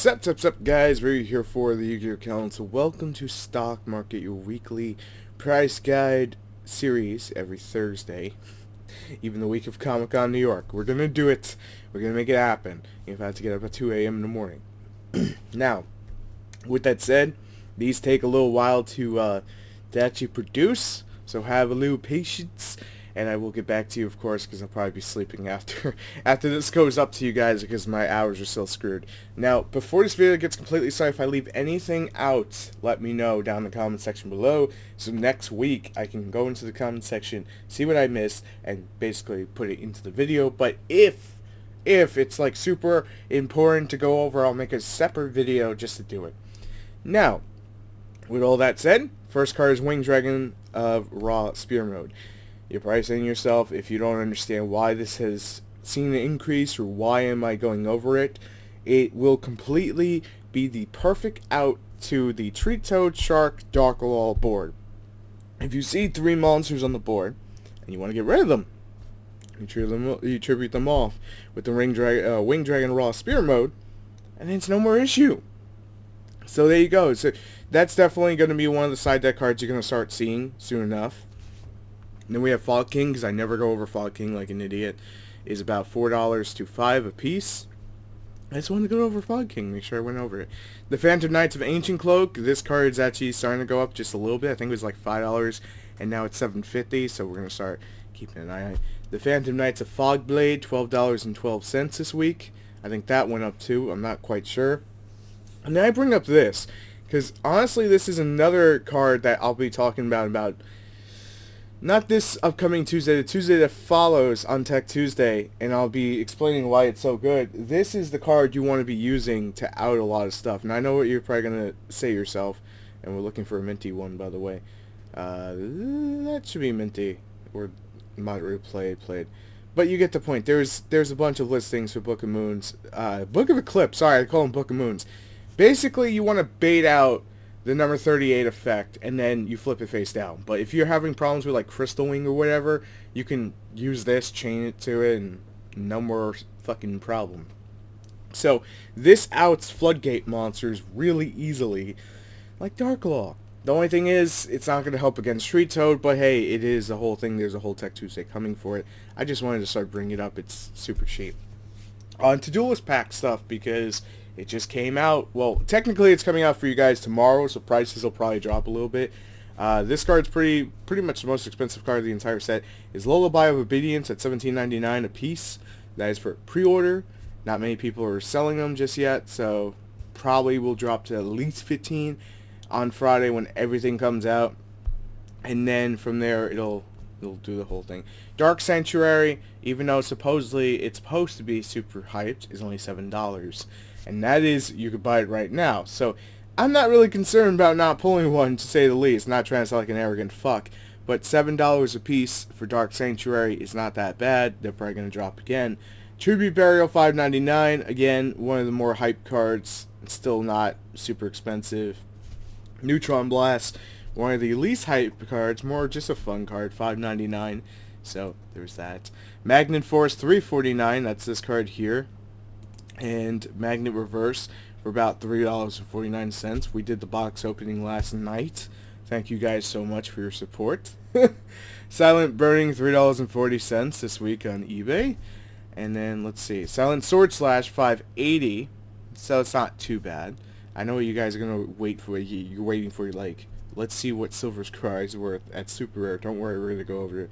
Sup, guys, we're here for the Yu-Gi-Oh! Council. Welcome to Stock Market, your weekly price guide series every Thursday. Even the week of Comic-Con New York. We're gonna do it. We're gonna make it happen. If I have to get up at 2 a.m. in the morning. Now, with that said, these take a little while to actually produce, so have a little patience. And I will get back to you, of course, because I'll probably be sleeping after this goes up to you guys, because my hours are still screwed. Now, before this video gets completely started, if I leave anything out, let me know down in the comment section below. So next week, I can go into the comment section, see what I missed, and basically put it into the video. But if it's like super important to go over, I'll make a separate video just to do it. Now, with all that said, first card is Wing Dragon of Raw Spear Mode. You're probably saying to yourself, if you don't understand why this has seen an increase or why am I going over it, it will completely be the perfect out to the Treat Toad, Shark, Darklaw board. If you see 3 monsters on the board and you want to get rid of them, you tribute them off with the Wing Dragon Raw Spear Mode, and it's no more issue. So there you go. So that's definitely going to be one of the side deck cards you're going to start seeing soon enough. And then we have Fog King, because I never go over Fog King like an idiot. Is about $4 to $5 a piece. I just wanted to go over Fog King, make sure I went over it. The Phantom Knights of Ancient Cloak, this card is actually starting to go up just a little bit. I think it was like $5, and now it's $7.50, so we're going to start keeping an eye on it. The Phantom Knights of Fog Blade, $12.12 this week. I think that went up too, I'm not quite sure. And then I bring up this, because honestly this is another card that I'll be talking about not this upcoming Tuesday, the Tuesday that follows on Tech Tuesday, and I'll be explaining why it's so good. This is the card you want to be using to out a lot of stuff. And I know what you're probably going to say yourself, and we're looking for a minty one, by the way. That should be minty, or moderate played. But you get the point. There's a bunch of listings for Book of Moons. Book of Eclipse, sorry, I call them Book of Moons. Basically, you want to bait out the number 38 effect, and then you flip it face down. But if you're having problems with like Crystal Wing or whatever, you can use this, chain it to it, and no more fucking problem. So this outs Floodgate monsters really easily, like Darklaw. The only thing is, it's not going to help against Street Toad, but hey, it is a whole thing. There's a whole Tech Tuesday coming for it. I just wanted to start bringing it up. It's super cheap. On to Duelist pack stuff, because it just came out. Well, technically it's coming out for you guys tomorrow, so prices will probably drop a little bit. This card's pretty much the most expensive card of the entire set. Is Lullaby of Obedience at $17.99 a piece. That is for pre-order. Not many people are selling them just yet, so probably will drop to at least $15 on Friday when everything comes out. And then from there it'll do the whole thing. Dark Sanctuary, even though supposedly it's supposed to be super hyped, is only $7. And that is, you could buy it right now. So I'm not really concerned about not pulling one, to say the least. Not trying to sound like an arrogant fuck. But $7 a piece for Dark Sanctuary is not that bad. They're probably going to drop again. Tribute Burial, $5.99. Again, one of the more hyped cards. It's still not super expensive. Neutron Blast, one of the least hyped cards. More just a fun card, $5.99. So there's that. Magnet Force, $3.49. That's this card here. And Magnet Reverse for about $3.49. We did the box opening last night. Thank you guys so much for your support. Silent Burning, $3.40 this week on eBay. And then let's see, Silent Sword Slash, $5.80. So it's not too bad. I know what you guys are gonna wait for. You're waiting for, like, let's see what Silver's Cry is worth at Super Rare. Don't worry, we're gonna go over it.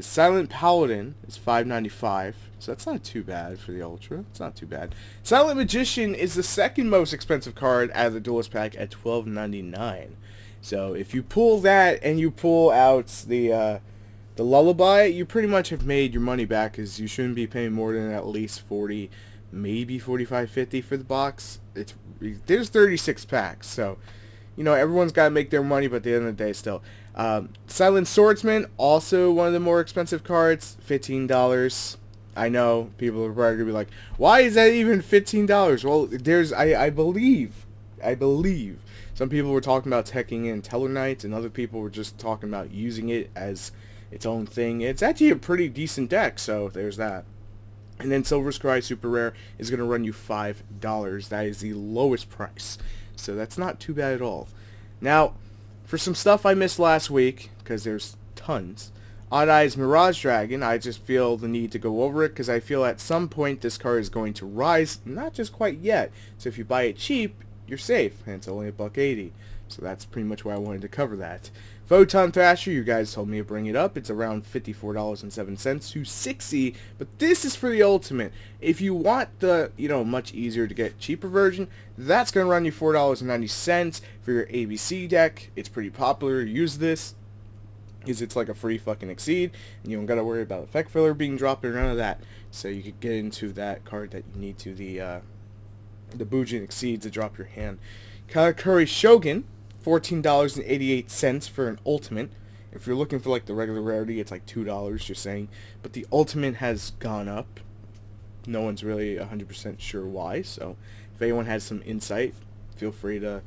Silent Paladin is $5.95, so that's not too bad for the Ultra. It's not too bad. Silent Magician is the second most expensive card out of the Duelist pack at $12.99. So if you pull that and you pull out the Lullaby, you pretty much have made your money back, because you shouldn't be paying more than at least $40, maybe $45.50 for the box. There's 36 packs, so you know everyone's got to make their money, but at the end of the day, still. Silent Swordsman, also one of the more expensive cards, $15. I know people are probably gonna be like, why is that even $15? Well, there's I believe some people were talking about teching in Tellarknights, and other people were just talking about using it as its own thing. It's actually a pretty decent deck, so there's that. And then Silver Scry Super Rare is going to run you $5. That is the lowest price. So that's not too bad at all. Now, for some stuff I missed last week, because there's tons, Odd Eyes Mirage Dragon, I just feel the need to go over it because I feel at some point this card is going to rise, not just quite yet. So if you buy it cheap, you're safe, and it's only $1.80. So that's pretty much why I wanted to cover that. Photon Thrasher, you guys told me to bring it up. It's around $54.07 to $60, but this is for the ultimate. If you want the, much easier to get cheaper version, that's going to run you $4.90 for your ABC deck. It's pretty popular. Use this. It's like a free fucking Exceed, and you don't got to worry about effect filler being dropped or none of that. So you could get into that card that you need to, the Bujin Exceed to drop your hand. Karakuri Shogun, $14.88 for an ultimate. If you're looking for like the regular rarity, it's like $2, just saying. But the ultimate has gone up. No one's really 100% sure why, so if anyone has some insight, feel free to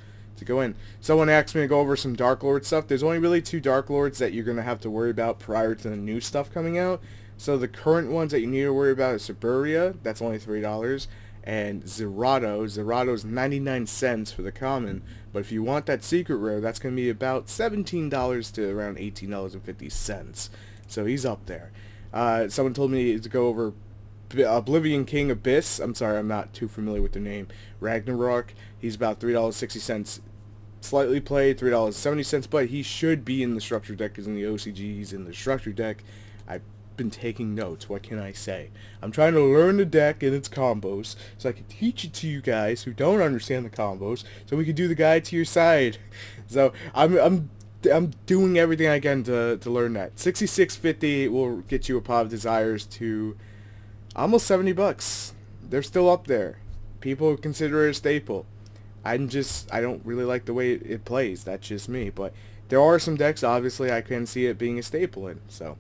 go in. Someone asked me to go over some Dark Lord stuff. There's only really 2 Dark Lords that you're going to have to worry about prior to the new stuff coming out. So the current ones that you need to worry about is Suburia, that's only $3, and Zerato. Zerato's 99 cents for the common, but if you want that secret rare, that's going to be about $17 to around $18.50. So he's up there. Someone told me to go over Oblivion King Abyss. I'm sorry, I'm not too familiar with the name. Ragnarok. He's about $3.60. Slightly played, $3.70, but he should be in the structure deck because in the OCG he's in the structure deck. I've been taking notes. What can I say? I'm trying to learn the deck and its combos so I can teach it to you guys who don't understand the combos, so we can do the guide to your side. So I'm doing everything I can to learn that. $66.50 will get you a Pot of Desires to almost $70. They're still up there. People consider it a staple. I don't really like the way it plays. That's just me. But there are some decks, obviously, I can see it being a staple in. So,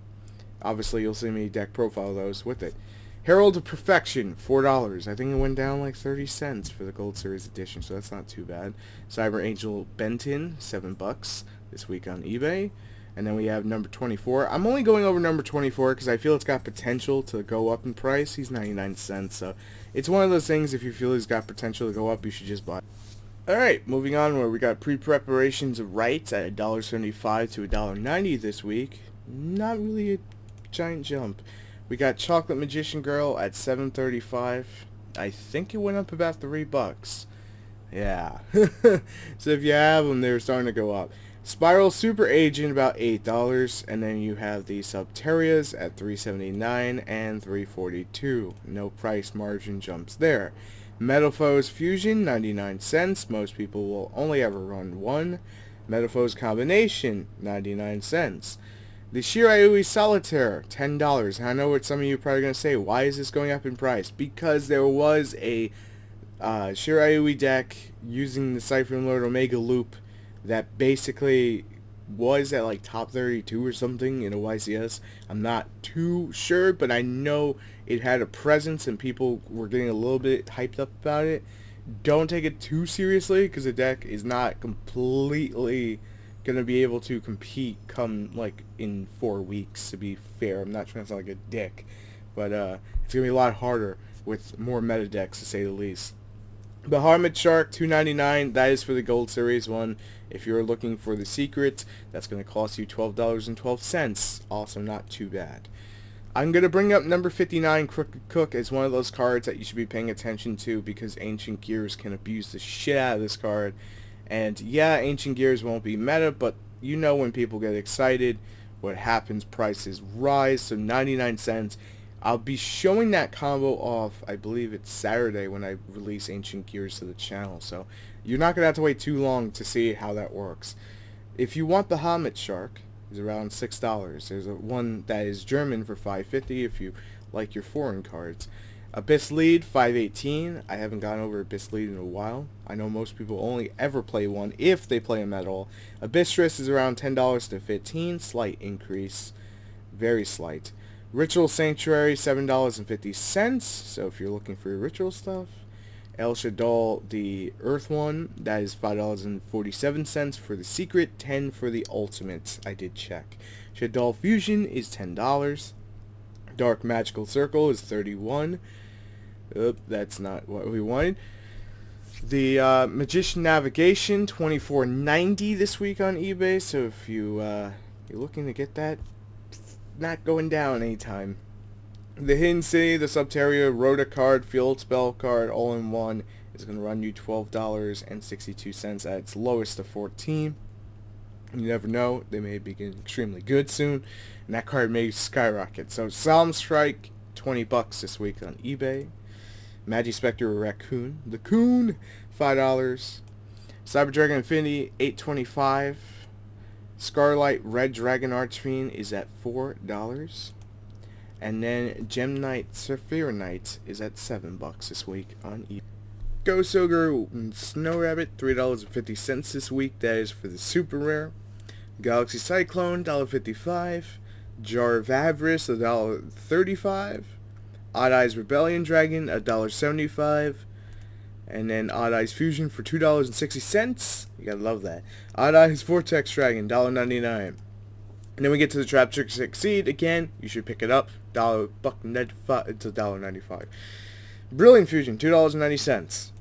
obviously, you'll see me deck profile those with it. Herald of Perfection, $4. I think it went down like 30 cents for the Gold Series edition, so that's not too bad. Cyber Angel Benton, $7 this week on eBay. And then we have number 24. I'm only going over number 24 because I feel it's got potential to go up in price. He's 99 cents, so it's one of those things, if you feel he's got potential to go up, you should just buy it. Alright, moving on, where we got pre-preparations of rights at $1.75 to $1.90 this week. Not really a giant jump. We got Chocolate Magician Girl at $7.35. I think it went up about $3. Yeah. So if you have them, they're starting to go up. Spiral Super Agent about $8, and then you have the Subterrias at $3.79 and $3.42. No price margin jumps there. Metalfoes Fusion, 99 cents. Most people will only ever run one. Metalfoes Combination, 99 cents. The Shirayui Solitaire, $10. And I know what some of you are probably going to say, why is this going up in price? Because there was a Shirayui deck using the Siphon Lord Omega Loop that basically was at like top 32 or something in a YCS. I'm not too sure, but I know it had a presence and people were getting a little bit hyped up about it. Don't take it too seriously because the deck is not completely going to be able to compete come like in 4 weeks, to be fair. I'm not trying to sound like a dick, but it's going to be a lot harder with more meta decks, to say the least. Bahamut Shark, $2.99. That is for the Gold Series one. If you're looking for the secret, that's going to cost you $12.12. Also not too bad. I'm going to bring up number 59, Crooked Cook, as one of those cards that you should be paying attention to because Ancient Gears can abuse the shit out of this card. And yeah, Ancient Gears won't be meta, but you know when people get excited, what happens, prices rise, so 99 cents. I'll be showing that combo off, I believe it's Saturday when I release Ancient Gears to the channel, so you're not going to have to wait too long to see how that works. If you want the Bahamut Shark, it's around $6. There's one that is German for $5.50 if you like your foreign cards. Abyss Lead, $5.18. I haven't gone over Abyss Lead in a while. I know most people only ever play one if they play them at all. Abyssrus is around $10 to $15. Slight increase. Very slight. Ritual Sanctuary, $7.50. So if you're looking for your ritual stuff. El Shaddoll, the Earth one, that is $5.47 for the secret, $10 for the ultimate. I did check. Shaddoll Fusion is $10. Dark Magical Circle is 31. Oop, that's not what we wanted. The Magician Navigation, $24.90 this week on eBay. So if you're looking to get that, not going down anytime. The Hidden City, the Subterria, Rhoda card, Field Spell card, all in one is going to run you $12.62 at its lowest of 14. You never know, they may be getting extremely good soon, and that card may skyrocket. So Solemn Strike, $20 this week on eBay. Magispector Raccoon, the Coon, $5. Cyber Dragon Infinity, $8.25. Scarlight Red Dragon Archfiend is at $4. And then Gem Knight Saphira Knight is at $7 this week on eBay. Ghost Ogre Snow Rabbit, $3.50 this week. That is for the super rare. Galaxy Cyclone, $1.55. Jar of Avarice, $1.35. Odd Eyes Rebellion Dragon, $1.75. And then Odd Eyes Fusion for $2.60. You gotta love that. Odd Eyes Vortex Dragon, $1.99. And then we get to the Trap Trick Succeed. Again, you should pick it up. $1.95. It's $1.95. Brilliant Fusion, $2.90.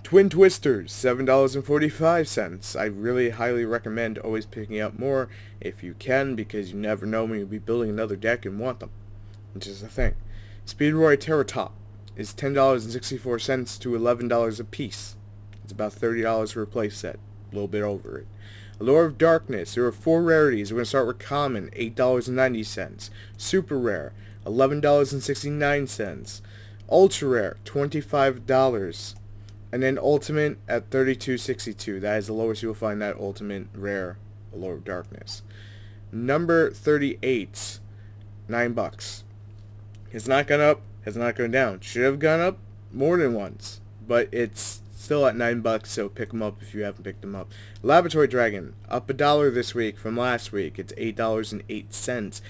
Twin Twisters, $7.45. I really highly recommend always picking up more if you can, because you never know when you'll be building another deck and want them, which is the thing. Speedroy Terratop is $10.64 to $11 a piece. It's about $30 for a play set, a little bit over it. Allure of Darkness, there are 4 rarities. We're going to start with Common, $8.90. Super Rare, $11.69. Ultra Rare, $25. And then Ultimate at $32.62. That is the lowest you'll find that Ultimate Rare Allure of Darkness. Number 38, $9. It's not gone up, has not gone down. Should have gone up more than once, but it's still at $9, so pick them up if you haven't picked them up. Laboratory Dragon, up $1 this week from last week. It's $8.08.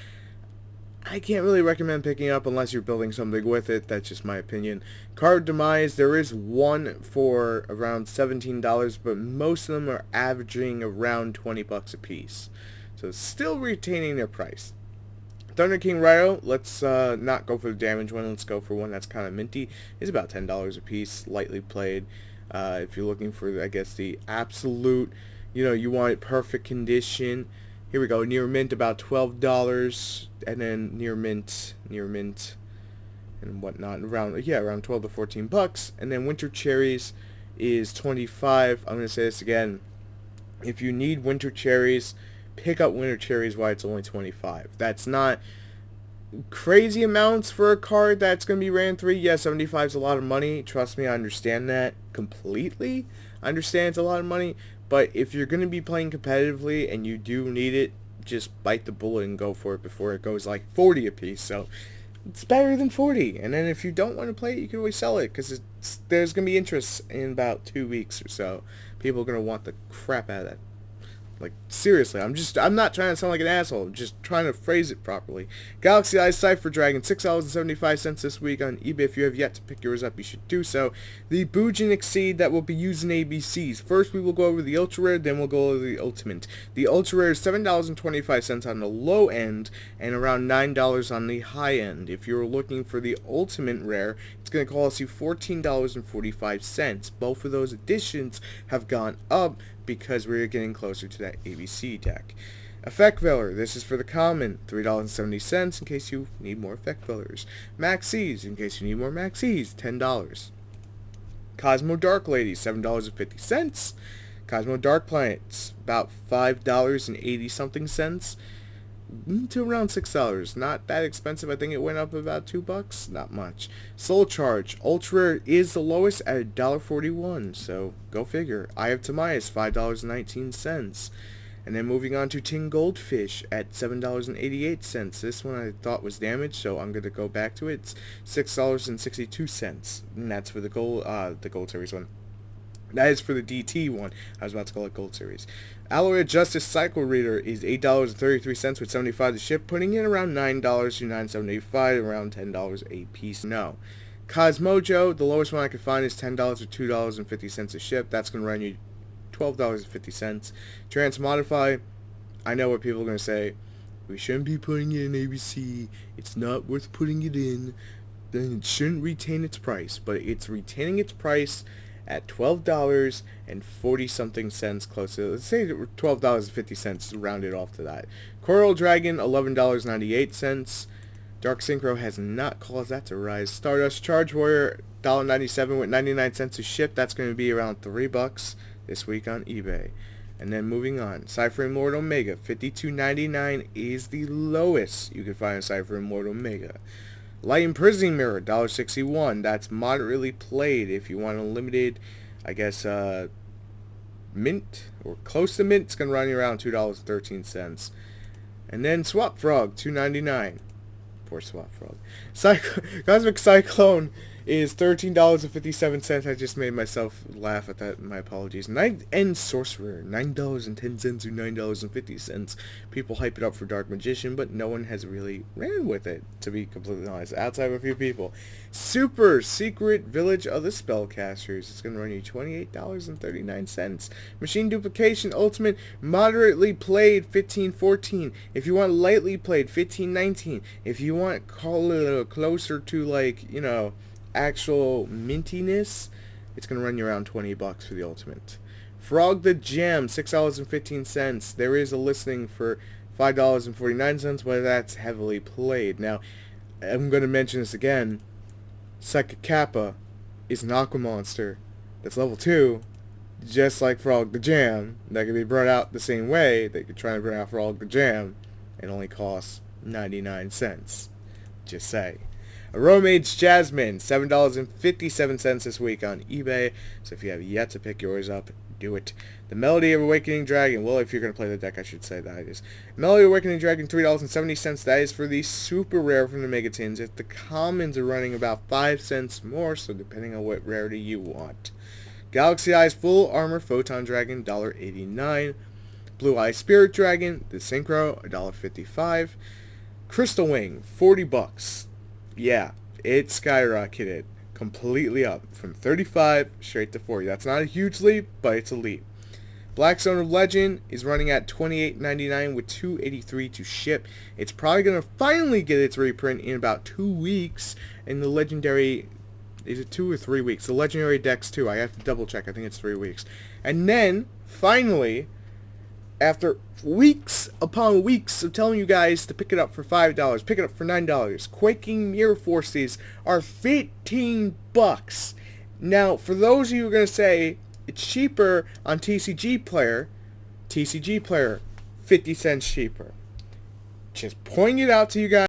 I can't really recommend picking it up unless you're building something with it. That's just my opinion. Card Demise, there is one for around $17, but most of them are averaging around $20 a piece. So still retaining their price. Thunder King Ryo, let's not go for the damage one. Let's go for one that's kind of minty. It's about $10 a piece, lightly played. If you're looking for, I guess, the absolute, you want it perfect condition. Here we go. Near mint about $12, and then near mint, and whatnot, around 12 to $14. And then Winter Cherries is $25. I'm gonna say this again. If you need Winter Cherries, pick up Winter Cherries while it's only $25. That's not crazy amounts for a card that's gonna be ran 3. Yeah, 75 is a lot of money. Trust me, I understand that completely. I understand it's a lot of money. But if you're going to be playing competitively and you do need it, just bite the bullet and go for it before it goes like 40 a piece. So it's better than 40. And then if you don't want to play it, you can always sell it, because there's going to be interest in about 2 weeks or so. People are going to want the crap out of that. Like, seriously, I'm not trying to sound like an asshole. I'm just trying to phrase it properly. Galaxy Eye Cypher Dragon, $6.75 this week on eBay. If you have yet to pick yours up, you should do so. The Boojin Exceed that will be using ABCs. First, we will go over the Ultra Rare, then we'll go over the Ultimate. The Ultra Rare is $7.25 on the low end and around $9 on the high end. If you're looking for the Ultimate Rare, it's going to cost you $14.45. Both of those editions have gone up because we're getting closer to that ABC deck. Effect Veller, this is for the common, $3.70 in case you need more Effect Vellers. Maxis, in case you need more Maxis, $10. Cosmo Dark Lady, $7.50. Cosmo Dark Planets, about $5.80 something to around $6. Not that expensive. I think it went up about $2. Not much. Soul Charge Ultra Rare is the lowest at $1.41. So go figure. Eye of Timaeus, $5.19. And then moving on to Tin Goldfish at $7.88. This one I thought was damaged, so I'm gonna go back to it. It's $6.62, and that's for the Gold Series one. That is for the DT one. I was about to call it Gold Series. Alloy of Justice Cycle Reader is $8.33 with 75 to ship, putting in around $9 to $9.75, around $10 a piece. No. Cosmojo, the lowest one I could find is $10 or $2.50 a ship. That's going to run you $12.50. Transmodify, I know what people are going to say. We shouldn't be putting it in ABC. It's not worth putting it in. Then it shouldn't retain its price. But it's retaining its price at $12 and 40 something cents, close to, let's say $12.50, round it off to that. Coral Dragon, $11.98. Dark Synchro has not caused that to rise. Stardust Charge Warrior, $1.97 with 99 cents to ship. That's going to be around $3 this week on eBay. And then moving on, Cypher Lord Omega, $52.99 is the lowest you can find a Cypher Lord Omega. Light Imprisoning Mirror, $1.61. That's moderately played. If you want a limited, I guess, mint, or close to mint, it's going to run you around $2.13. And then Swap Frog, $2.99. Poor Swap Frog. Cosmic Cyclone is $13.57. I just made myself laugh at that. My apologies. Night End Sorcerer, $9.10 or $9.50. People hype it up for Dark Magician, but no one has really ran with it, to be completely honest, outside of a few people. Super Secret Village of the Spellcasters. It's going to run you $28.39. Machine Duplication Ultimate, moderately played, $15.14. If you want lightly played, $15.19. If you want call it a little closer to, like, you know, actual mintiness, it's going to run you around $20 for the ultimate. Frog the Gem, $6.15. There is a listing for $5.49, but that's heavily played. Now, I'm going to mention this again. Psychic Kappa is an Aqua Monster that's level 2, just like Frog the Jam. That can be brought out the same way. They could try to bring out Frog the Jam. It only costs 99 cents. Just say. Aromage Jasmine, $7.57 this week on eBay. So if you have yet to pick yours up, do it. The Melody of Awakening Dragon. Well, if you're going to play the deck, I should say that is. Melody of Awakening Dragon, $3.70. That is for the super rare from the Megatins. If the commons are running about 5 cents more, so depending on what rarity you want. Galaxy Eyes Full Armor Photon Dragon, $1.89. Blue Eye Spirit Dragon, the Synchro, $1.55. Crystal Wing, $40. Yeah, it skyrocketed completely up from 35 straight to 40. That's not a huge leap, but it's a leap. Black Zone of Legend is running at $28.99 with $2.83 to ship. It's probably going to finally get its reprint in about 2 weeks. And the legendary, is it 2 or 3 weeks? The legendary decks too. I have to double check. I think it's 3 weeks. And then finally, after weeks upon weeks of telling you guys to pick it up for $5, pick it up for $9, Quaking Mirror Forces are $15. Now, for those of you who are going to say it's cheaper on TCG Player, 50 cents cheaper. Just pointing it out to you guys.